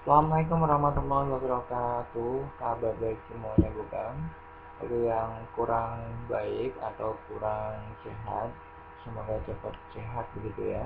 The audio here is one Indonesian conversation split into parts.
Assalamualaikum warahmatullahi wabarakatuh. Kabar baik semuanya bukan? Bagi yang kurang baik atau kurang sehat, semoga cepat sehat begitu ya.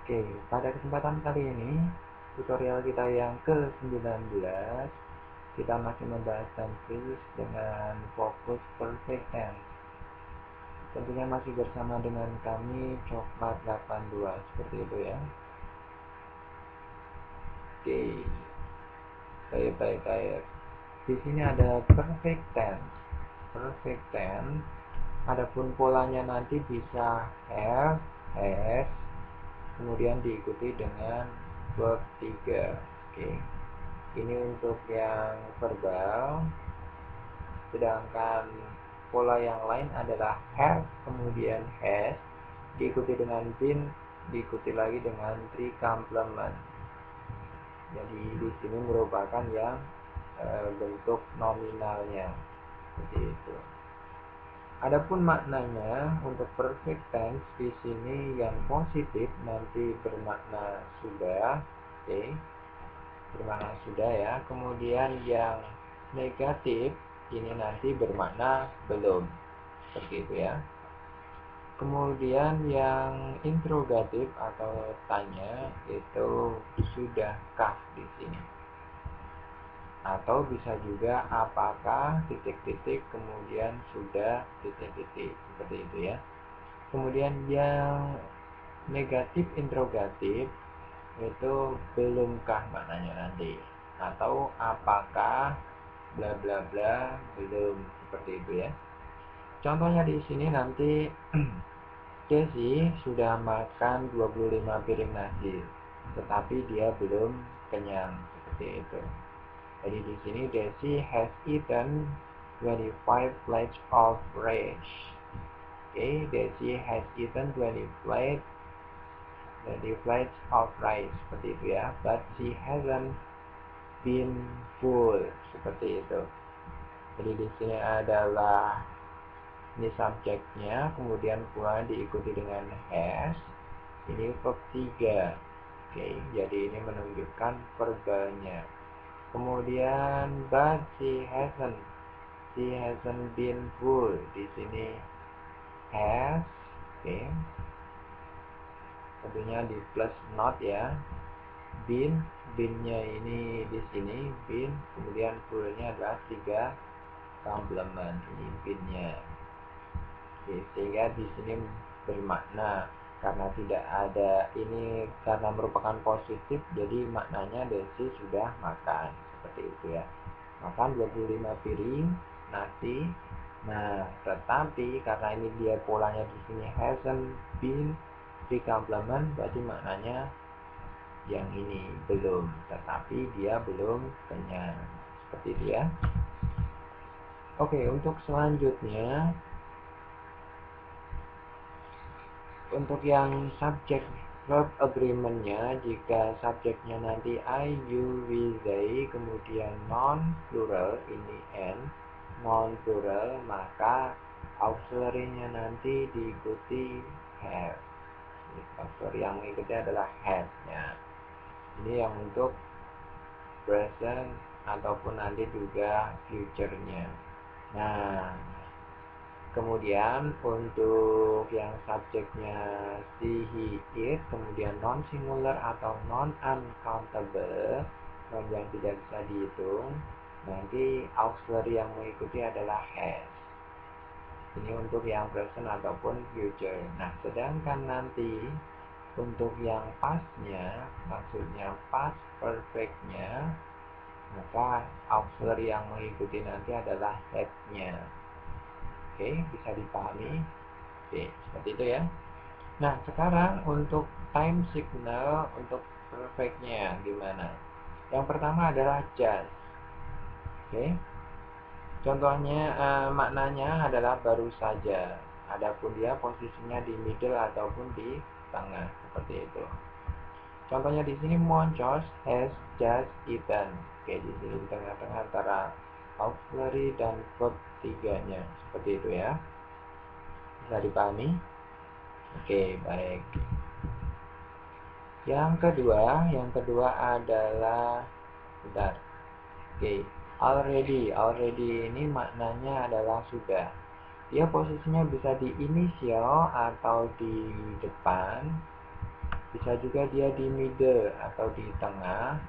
Oke, pada kesempatan kali ini tutorial kita yang ke-19, kita masih membahas tenses dengan fokus perfect tense. Tentunya masih bersama dengan kami Coklat 82 seperti itu ya. Oke, baik. Di sini ada perfect tense. Perfect tense. Adapun polanya nanti bisa have, has, kemudian diikuti dengan verb 3. Oke. Ini untuk yang verbal. Sedangkan pola yang lain adalah have, kemudian has, diikuti dengan been, diikuti lagi dengan three complement. Jadi di sini merupakan yang bentuk nominalnya seperti itu. Adapun maknanya untuk perfect tense di sini yang positif nanti bermakna sudah, oke, bermakna sudah ya. Kemudian yang negatif ini nanti bermakna belum, seperti itu ya. Kemudian yang interrogatif atau tanya itu sudahkah di sini. Atau bisa juga apakah titik-titik kemudian sudah titik-titik seperti itu ya. Kemudian yang negatif interrogatif itu belumkah maknanya nanti, atau apakah bla bla bla belum, seperti itu ya. Contohnya di sini nanti Desi sudah makan 25 piring nasi tetapi dia belum kenyang, seperti itu. Jadi di sini Desi has eaten 25 plates of rice. Okay, Desi has eaten 20 plates of rice, seperti itu ya. But she hasn't been full, seperti itu. Jadi di sini adalah ini subjeknya, kemudian pula diikuti dengan has. Ini verb 3. Oke, jadi ini menunjukkan verbalnya. Kemudian but she hasn't been full. Di sini has, oke. Tentunya di plus not ya. Been-nya ini di sini been, kemudian full-nya adalah 3 complement. Ini been-nya. Oke, sehingga di sini bermakna karena tidak ada ini, karena merupakan positif, jadi maknanya Desi sudah makan, seperti itu ya. Makan 25 piring nasi. Nah, tetapi karena ini dia polanya di sini hasn't been di complement, berarti maknanya yang ini belum, tetapi dia belum kenyang, seperti itu ya. Oke, untuk selanjutnya, untuk yang subject verb agreement-nya, jika subjeknya nanti I, you, we, they, kemudian non plural ini and, non plural, maka auxiliary-nya nanti diikuti have. Auxiliary yang mengikuti adalah have-nya. Ini yang untuk present ataupun nanti juga future-nya. Nah, kemudian untuk yang subjeknya she, he, it, kemudian non singular atau non uncountable, non yang tidak bisa dihitung, nanti auxiliary yang mengikuti adalah has. Ini untuk yang present ataupun future. Nah, sedangkan nanti untuk yang past-nya, maksudnya past perfect-nya, maka auxiliary yang mengikuti nanti adalah had-nya. Oke, bisa dipahami. Oke, seperti itu ya. Nah, sekarang untuk time signal untuk perfect-nya gimana? Yang pertama adalah just. Oke. Contohnya maknanya adalah baru saja. Adapun dia posisinya di middle ataupun di tengah, seperti itu. Contohnya di sini Monchos has just eaten. Oke, di sini di tengah-tengah antara auxiliary dan verb 3-nya, seperti itu ya. Bisa dipahami? Oke, baik. Yang kedua adalah bentar. Oke, already ini maknanya adalah sudah. Dia posisinya bisa di initial atau di depan, bisa juga dia di middle atau di tengah,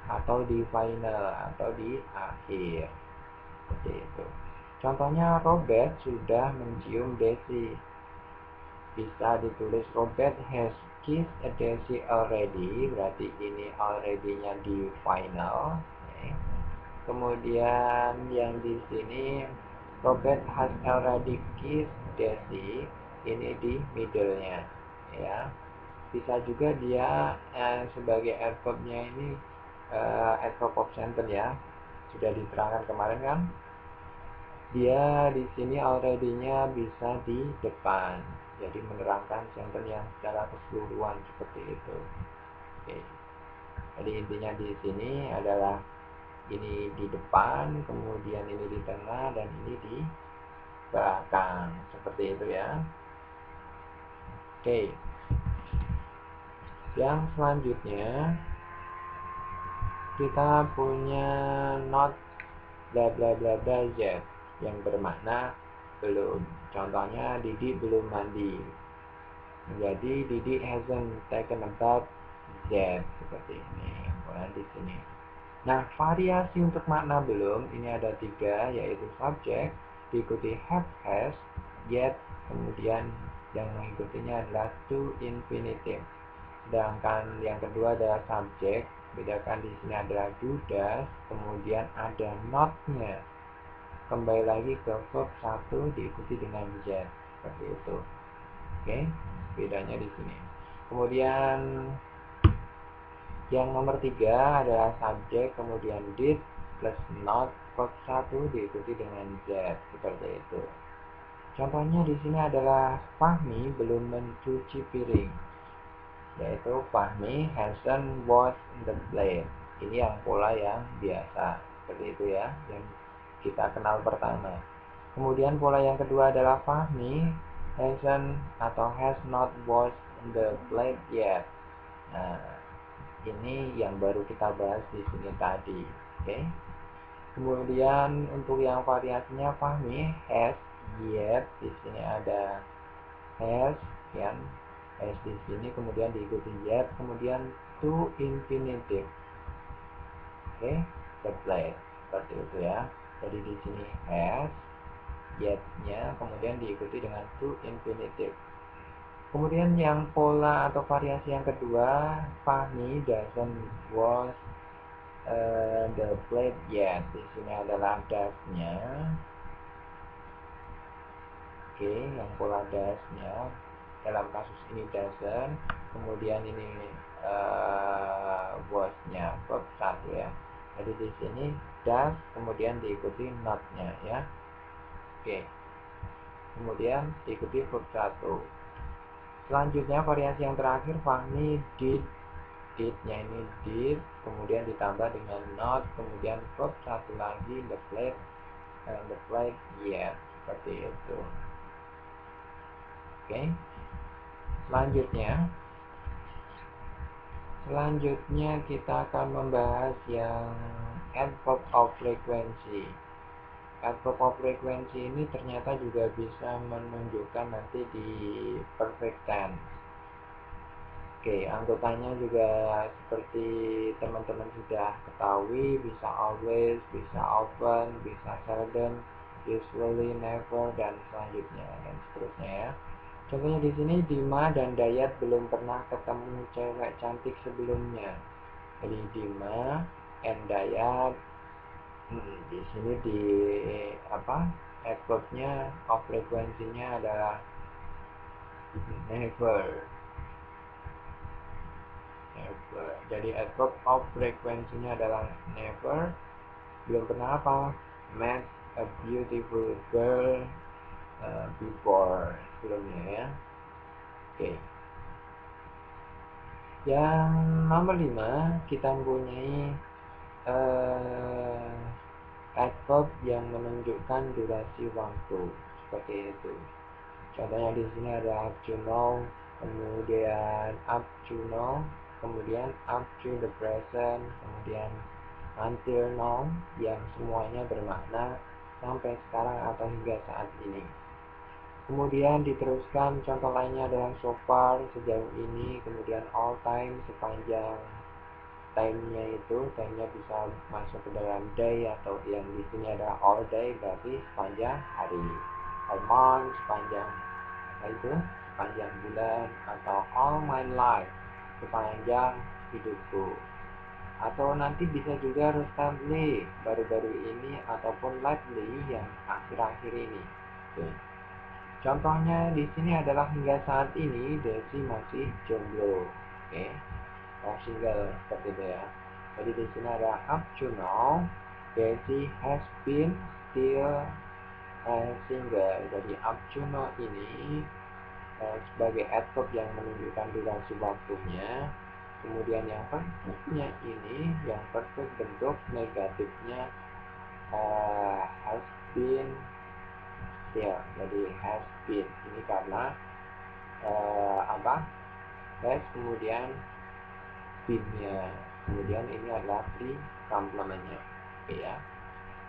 atau di final atau di akhir. Seperti itu. Contohnya Robert sudah mencium Daisy. Bisa ditulis Robert has kissed Daisy already, berarti ini already-nya di final. Kemudian yang di sini Robert has already kissed Daisy, ini di middle-nya, ya. Bisa juga dia sebagai adverb-nya ini adverb of sentence, ya. Sudah diterangkan kemarin kan? Dia di sini already-nya bisa di depan, jadi menerangkan sentence yang secara keseluruhan seperti itu. Oke. Jadi intinya di sini adalah ini di depan, kemudian ini di tengah, dan ini di belakang, seperti itu ya. Oke. Yang selanjutnya kita punya not bla bla bla bla yet, yang bermakna belum. Contohnya Didi belum mandi. Jadi Didi hasn't taken a bath yet, seperti ini. Boleh di sini. Nah, variasi untuk makna belum ini ada 3, yaitu subjek diikuti have, has, yet, kemudian yang mengikutinya adalah to infinitive. Sedangkan yang kedua adalah subjek, bedakan di sini adalah do, does, kemudian ada not-nya. Kembali lagi ke verb 1 diikuti dengan yet, seperti itu. Oke, bedanya di sini. Kemudian yang nomor 3 adalah subjek, kemudian did plus not, verb 1 diikuti dengan z, seperti itu. Contohnya di sini adalah Fahmi belum mencuci piring, yaitu Fahmi hasn't washed the plate. Ini yang pola yang biasa, seperti itu ya, yang kita kenal pertama. Kemudian pola yang kedua adalah Fahmi hasn't atau has not washed the plate yet. Nah, ini yang baru kita bahas di sini tadi, oke? Kemudian untuk yang variasinya Fahmi has, yet, di sini ada has, kan? Has di sini kemudian diikuti yet, kemudian to infinitive, oke? The plate, seperti itu ya. Jadi di sini has, yet-nya kemudian diikuti dengan to infinitive. Kemudian yang pola atau variasi yang kedua, Fahmi doesn't wash the plate yet. Di sini adalah does-nya. Oke, yang pola does-nya dalam kasus ini doesn't. Kemudian ini was-nya verb 1 ya. Jadi di sini does, kemudian diikuti not-nya ya. Oke. Kemudian diikuti verb 1. Selanjutnya variasi yang terakhir, Fahmi did-nya ini did, kemudian ditambah dengan not, kemudian verb 1 lagi the plate yet, seperti itu. Oke. Selanjutnya kita akan membahas yang adverb of frequency. Adverb of frequency ini ternyata juga bisa menunjukkan nanti di perfect tense. Oke, anggotanya juga seperti teman-teman sudah ketahui, bisa always, bisa often, bisa seldom, usually, never, dan selanjutnya, dan seterusnya ya. Contohnya di sini Dima dan Dayat belum pernah ketemu cewek cantik sebelumnya. Jadi Dima and Dayat, di sini di adverbnya of frequency-nya adalah never. Jadi adverb of frequency-nya adalah never. Belum pernah apa? Met a beautiful girl before, sebelumnya ya. Oke. Yang nomor 5 kita mempunyai adverb yang menunjukkan durasi waktu, seperti itu. Contohnya di sini ada up to now, kemudian up to now, kemudian up to the present, kemudian until now, yang semuanya bermakna sampai sekarang atau hingga saat ini. Kemudian diteruskan contoh lainnya adalah so far, sejauh ini, kemudian all time, sepanjang time-nya bisa masuk ke dalam day, atau yang di sini ada all day berarti sepanjang hari, all month sepanjang sepanjang bulan, atau all my life sepanjang hidupku, atau nanti bisa juga recently baru-baru ini, ataupun lately yang akhir-akhir ini. Oke. Contohnya di sini adalah hingga saat ini Desi masih jomblo. Oke. Single seperti itu ya. Jadi di sini ada up to now, Desi has been still single. Jadi up to now ini sebagai adverb yang menunjukkan durasi waktunya. Kemudian yang perfectnya ini, yang perfect bentuk negatifnya has been still. Jadi has been ini karena has kemudian been-nya, kemudian ini adalah pre complementnya. Oke ya.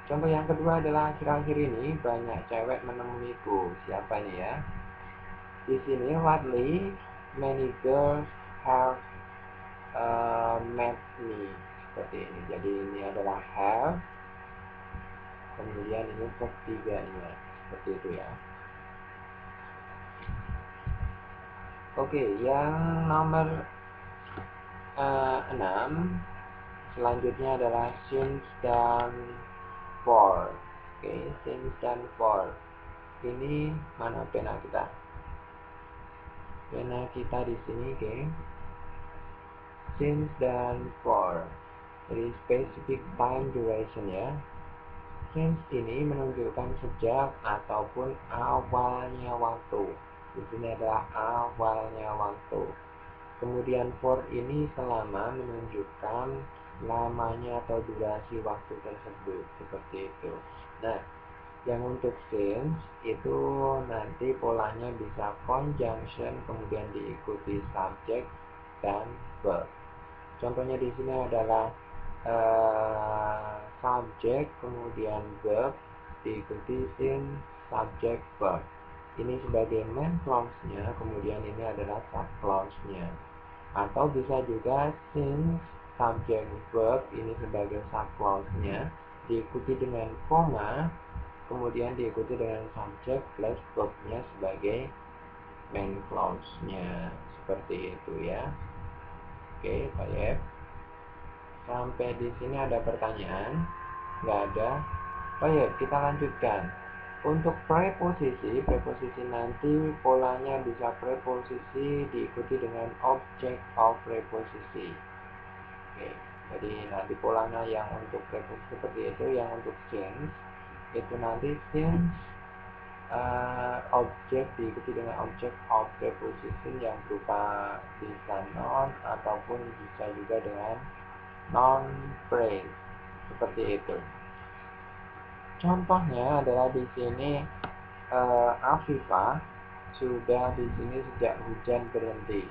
Contoh yang kedua adalah akhir-akhir ini banyak cewek menemuiku. Siapa ini ya? Di sini lately many girls have met me, seperti ini. Jadi ini adalah have, kemudian ini ketiganya, seperti itu ya. Oke, yang nomor 6 selanjutnya adalah since dan for. Oke, since dan for. Ini mana pena kita? Pena kita di sini, oke. Since dan for. Jadi specific time duration ya. Since ini menunjukkan sejak ataupun awalnya waktu. Di sini adalah awalnya waktu. Kemudian for ini selama menunjukkan lamanya atau durasi waktu tersebut, seperti itu. Nah, yang untuk since itu nanti polanya bisa conjunction, kemudian diikuti subject dan verb. Contohnya di sini adalah subject kemudian verb diikuti since subject verb. Ini sebagai main clause-nya, kemudian ini adalah sub clause-nya. Atau bisa juga since subject verb ini sebagai sub clause-nya diikuti dengan koma, kemudian diikuti dengan subject plus verb-nya sebagai main clause-nya. Seperti itu ya. Oke, baik. Sampai di sini ada pertanyaan? Nggak ada. Baik, kita lanjutkan. Untuk preposisi nanti polanya bisa preposisi diikuti dengan object of preposisi. Oke, jadi nanti polanya yang untuk preposisi seperti itu, yang untuk since itu nanti since object diikuti dengan object of preposition yang berupa bisa noun ataupun bisa juga dengan noun phrase, seperti itu. Contohnya adalah di sini Afifah sudah di sini sejak hujan berhenti.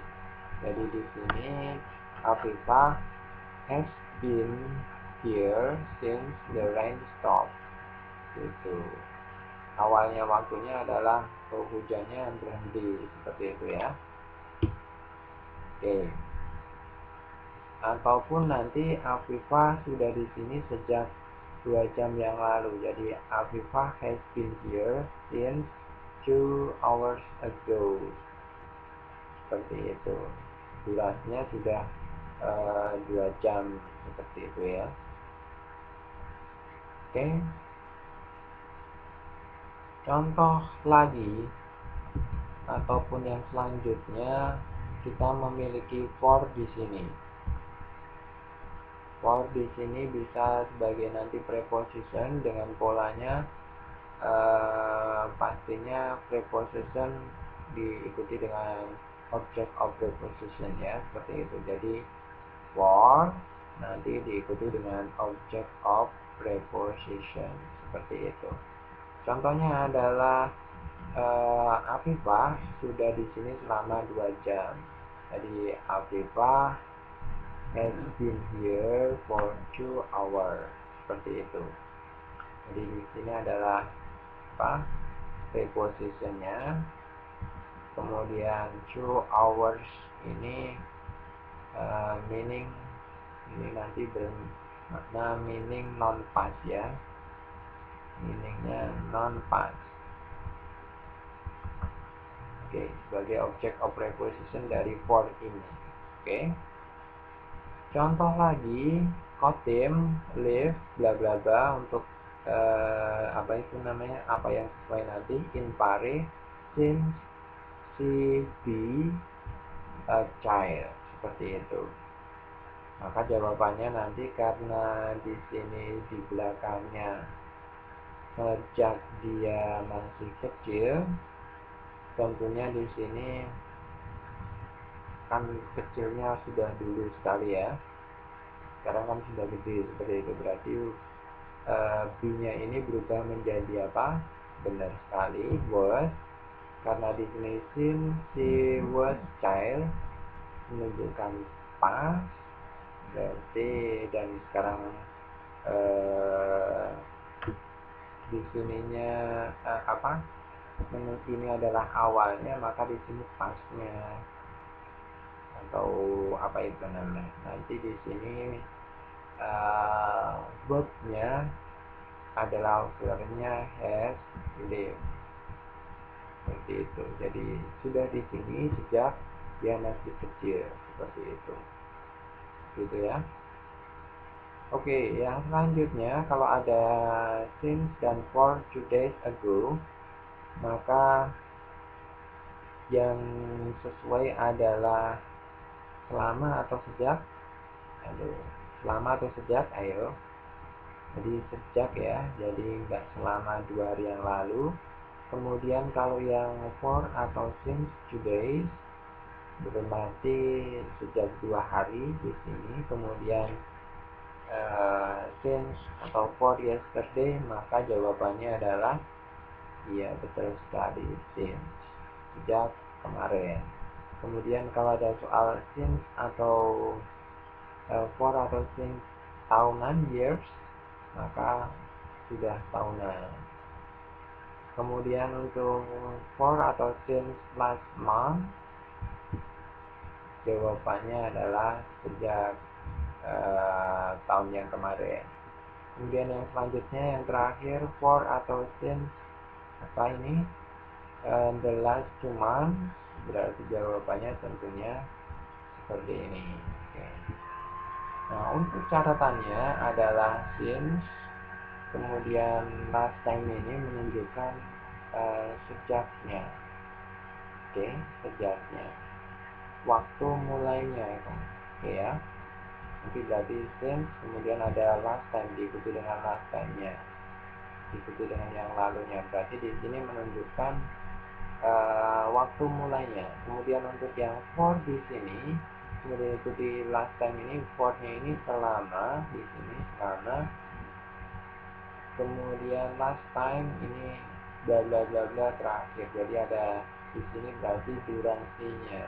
Jadi di sini Afifah has been here since the rain stopped. Itu awalnya waktunya adalah hujannya berhenti, seperti itu ya. Oke. Ataupun nanti Afifah sudah di sini sejak 2 jam yang lalu. Jadi Afifah has been here since 2 hours ago. Seperti itu. Durasinya sudah 2 jam, seperti itu ya. Oke. Contoh lagi ataupun yang selanjutnya kita memiliki for di sini. For di sini bisa sebagai nanti preposition dengan polanya pastinya preposition diikuti dengan object of preposition ya, seperti itu. Jadi for nanti diikuti dengan object of preposition, seperti itu. Contohnya adalah Afifah sudah di sini selama 2 jam. Jadi Afifah has been here for 2 hours. Seperti itu. Jadi di sini adalah apa? Prepositionnya. Kemudian 2 hours ini meaning ini nanti bermakna meaning non past ya. Meaningnya non past. Oke, sebagai object of preposition dari for ini. Oke. Contoh lagi, Kotim, live, bla bla bla untuk apa itu namanya? Apa yang sesuai nanti in pare since she be a child, seperti itu. Maka jawabannya nanti karena di sini di belakangnya sejak dia masih kecil, tentunya di sini kan kecilnya sudah dulu sekali ya. Sekarang kan sudah gede seperti itu, berarti B-nya ini berubah menjadi apa? Benar sekali, was. Karena di sini since she was child menunjukkan past, berarti dan sekarang di sininya apa? Menurut ini adalah awalnya, maka di sini pastnya atau apa itu namanya? Nanti di sini verbnya adalah auxiliary-nya has lived. Seperti itu. Jadi sudah di sini sejak dia masih kecil, seperti itu. Gitu ya. Oke, yang selanjutnya kalau ada since dan for 2 days ago, maka yang sesuai adalah selama atau sejak. Selama atau sejak, ayo. Jadi sejak ya, jadi nggak selama 2 hari yang lalu. Kemudian kalau yang for atau since 2 days berarti sejak 2 hari di sini. Kemudian since atau for yesterday, maka jawabannya adalah iya betul sekali, since, sejak kemarin. Kemudian kalau ada soal since atau for atau since tahunan, years, maka sudah tahunan. Kemudian untuk for atau since last month, jawabannya adalah sejak tahun yang kemarin. Kemudian yang selanjutnya yang terakhir for atau since apa ini the last 2 months, berarti jawabannya tentunya seperti ini. Oke. Nah, untuk catatannya adalah since kemudian last time ini menunjukkan sejaknya. Oke, sejaknya, waktu mulainya. Oke ya. Nanti berarti since kemudian ada last time diikuti dengan last time-nya, diikuti dengan yang lalunya. Berarti di sini menunjukkan waktu mulainya. Kemudian untuk yang for di sini kemudian ikuti last time ini, for-nya ini selama di sini selama. Kemudian last time ini bla bla bla bla terakhir. Jadi ada di sini berarti durasinya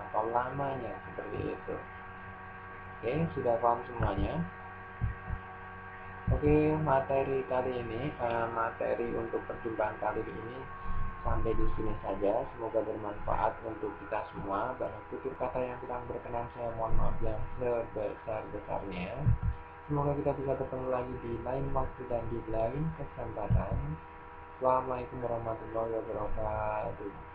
atau lamanya, seperti itu. Oke, sudah paham semuanya? Oke, materi kali ini, materi untuk perjumpaan kali ini sampai di sini saja. Semoga bermanfaat untuk kita semua. Banyak tutur kata yang kurang berkenan, saya mohon maaf yang sebesar-besarnya. Semoga kita bisa bertemu lagi di lain waktu dan di lain kesempatan. Assalamualaikum warahmatullahi wabarakatuh.